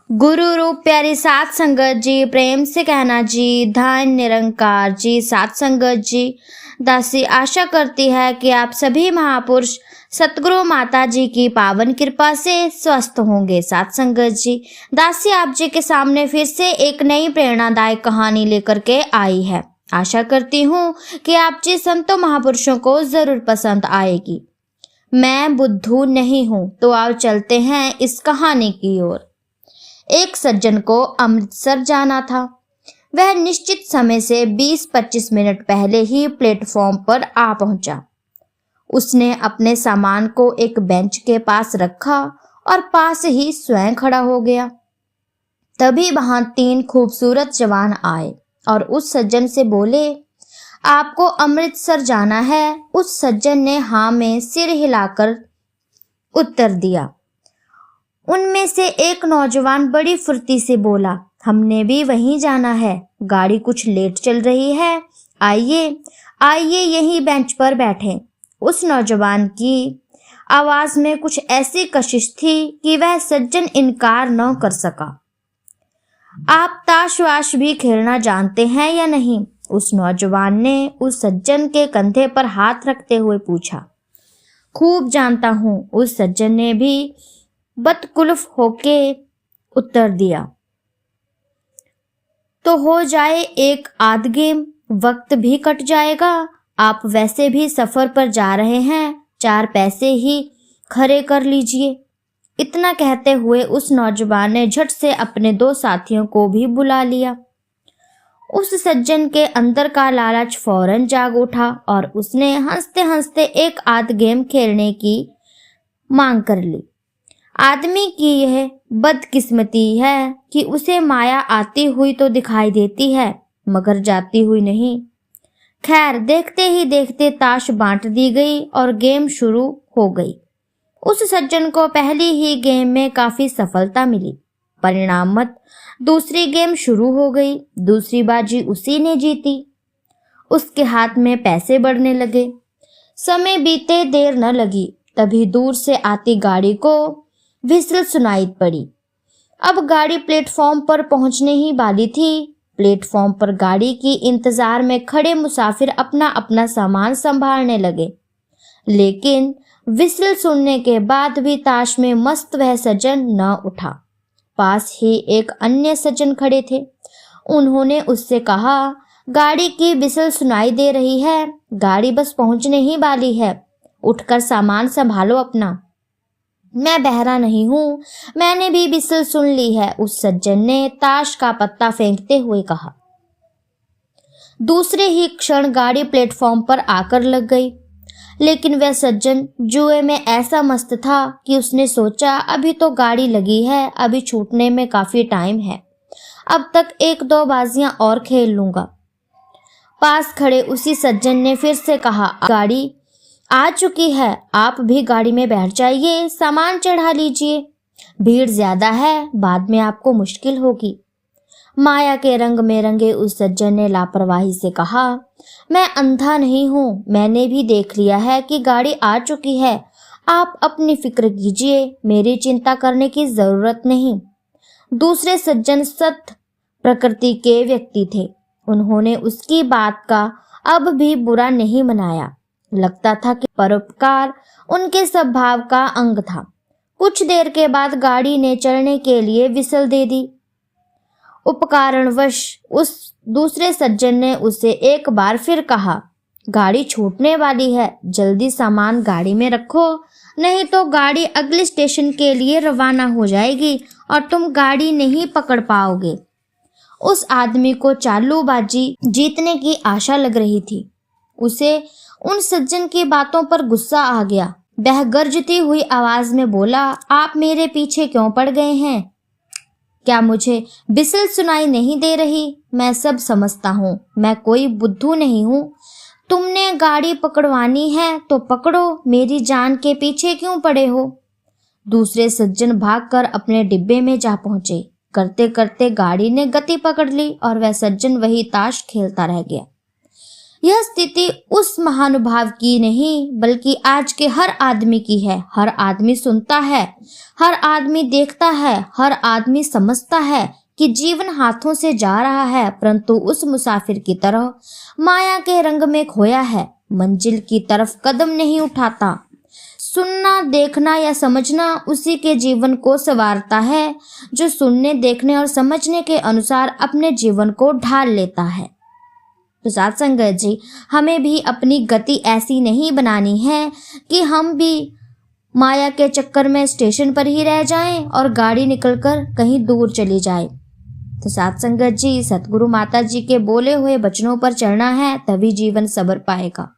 गुरु रूप प्यारी सात संगत जी, प्रेम से कहना जी, धन निरंकार जी, सात संगत जी। दासी आशा करती है कि आप सभी महापुरुष सतगुरु माता जी की पावन कृपा से स्वस्थ होंगे। सात संगत जी, दासी आप जी के सामने फिर से एक नई प्रेरणादायक कहानी लेकर के आई है। आशा करती हूँ कि आप जी संतों महापुरुषों को जरूर पसंद आएगी। मैं बुद्धू नहीं हूँ, तो आओ चलते हैं इस कहानी की ओर। एक सज्जन को अमृतसर जाना था। वह निश्चित समय से 20-25 मिनट पहले ही प्लेटफॉर्म पर आ पहुंचा। उसने अपने सामान को एक बेंच के पास रखा और पास ही स्वयं खड़ा हो गया। तभी वहां 3 खूबसूरत जवान आए और उस सज्जन से बोले, आपको अमृतसर जाना है? उस सज्जन ने हाँ में सिर हिलाकर उत्तर दिया। उनमें से एक नौजवान बड़ी फुर्ती से बोला, हमने भी वहीं जाना है, गाड़ी कुछ लेट चल रही है, आइए आइए यहीं बेंच पर बैठें। उस नौजवान की आवाज में कुछ ऐसी कशिश थी कि वह सज्जन इनकार न कर सका। आप ताश वाश भी खेलना जानते हैं या नहीं? उस नौजवान ने उस सज्जन के कंधे पर हाथ रखते हुए पूछा। खूब जानता हूँ, उस सज्जन ने भी बदकुल्फ होके उत्तर दिया। तो हो जाए एक आध गेम, वक्त भी कट जाएगा। आप वैसे भी सफर पर जा रहे हैं, 4 पैसे ही खरे कर लीजिए। इतना कहते हुए उस नौजवान ने झट से अपने 2 साथियों को भी बुला लिया। उस सज्जन के अंदर का लालच फौरन जाग उठा और उसने हंसते हंसते एक आध गेम खेलने की मांग कर ली। आदमी की यह बदकिस्मती है कि उसे माया आती हुई तो दिखाई देती है, मगर जाती हुई नहीं। खैर, देखते ही देखते ताश बांट दी गई और गेम शुरू हो गई। उस सज्जन को पहली ही गेम में काफी सफलता मिली। परिणामत दूसरी गेम शुरू हो गई। दूसरी बाजी उसी ने जीती। उसके हाथ में पैसे बढ़ने लगे। समय बीते देर न लगी, तभी दूर से आती गाड़ी को व्हिसल सुनाई पड़ी। अब गाड़ी प्लेटफॉर्म पर पहुंचने ही वाली थी। प्लेटफॉर्म पर गाड़ी की इंतजार में खड़े मुसाफिर अपना अपना सामान संभालने लगे, लेकिन व्हिसल सुनने के बाद भी ताश में मस्त वह सज्जन न उठा। पास ही एक अन्य सज्जन खड़े थे। उन्होंने उससे कहा, गाड़ी की व्हिसल सुनाई दे रही है, गाड़ी बस पहुंचने ही वाली है, उठकर सामान संभालो अपना। मैं बहरा नहीं हूँ, मैंने भी व्हिसल सुन ली है, उस सज्जन ने ताश का पत्ता फेंकते हुए कहा। दूसरे ही क्षण गाड़ी प्लेटफॉर्म पर आकर लग गई, लेकिन वह सज्जन जुए में ऐसा मस्त था कि उसने सोचा, अभी तो गाड़ी लगी है, अभी छूटने में काफी टाइम है, अब तक 1-2 बाजियां और खेल लूंगा। पास खड़े उसी सज्जन ने फिर से कहा, गाड़ी आ चुकी है, आप भी गाड़ी में बैठ जाइए, सामान चढ़ा लीजिए, भीड़ ज्यादा है, बाद में आपको मुश्किल होगी। माया के रंग में रंगे उस सज्जन ने लापरवाही से कहा, मैं अंधा नहीं हूँ, मैंने भी देख लिया है कि गाड़ी आ चुकी है, आप अपनी फिक्र कीजिए, मेरी चिंता करने की जरूरत नहीं। दूसरे सज्जन सत प्रकृति के व्यक्ति थे। उन्होंने उसकी बात का अब भी बुरा नहीं मनाया। लगता था कि परोपकार उनके स्वभाव का अंग था। कुछ देर के बाद गाड़ी ने चलने के लिए व्हिसल दे दी। उपकारणवश उस दूसरे सज्जन ने उसे एक बार फिर कहा, गाड़ी छूटने वाली है, जल्दी सामान गाड़ी में रखो, नहीं तो गाड़ी अगले स्टेशन के लिए रवाना हो जाएगी और तुम गाड़ी नहीं पकड़ पाओगे। उस आदमी को चालूबाजी जीतने की आशा लग रही थी। उसे उन सज्जन की बातों पर गुस्सा आ गया। वह गरजती हुई आवाज में बोला, आप मेरे पीछे क्यों पड़ गए हैं? क्या मुझे व्हिसल सुनाई नहीं दे रही? मैं सब समझता हूँ, मैं कोई बुद्धू नहीं हूँ। तुमने गाड़ी पकड़वानी है तो पकड़ो, मेरी जान के पीछे क्यों पड़े हो? दूसरे सज्जन भागकर अपने डिब्बे में जा पहुंचे। करते करते गाड़ी ने गति पकड़ ली और वह सज्जन वही ताश खेलता रह गया। यह स्थिति उस महानुभाव की नहीं बल्कि आज के हर आदमी की है। हर आदमी सुनता है, हर आदमी देखता है, हर आदमी समझता है कि जीवन हाथों से जा रहा है, परंतु उस मुसाफिर की तरह माया के रंग में खोया है, मंजिल की तरफ कदम नहीं उठाता। सुनना, देखना या समझना उसी के जीवन को संवारता है जो सुनने, देखने और समझने के अनुसार अपने जीवन को ढाल लेता है। तो साथ संगत जी, हमें भी अपनी गति ऐसी नहीं बनानी है कि हम भी माया के चक्कर में स्टेशन पर ही रह जाएं और गाड़ी निकलकर कहीं दूर चली जाए। तो साथ संगत जी, सतगुरु माता जी के बोले हुए वचनों पर चलना है, तभी जीवन सबर पाएगा।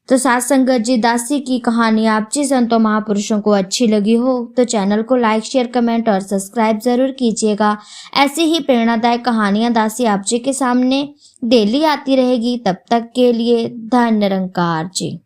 तो साथ संगत जी, दासी की कहानी आप जी संतों महापुरुषों को अच्छी लगी हो तो चैनल को लाइक, शेयर, कमेंट और सब्सक्राइब जरूर कीजिएगा। ऐसी ही प्रेरणादायक कहानियां दासी आप जी के सामने डेली आती रहेगी। तब तक के लिए धन्य निरंकार जी।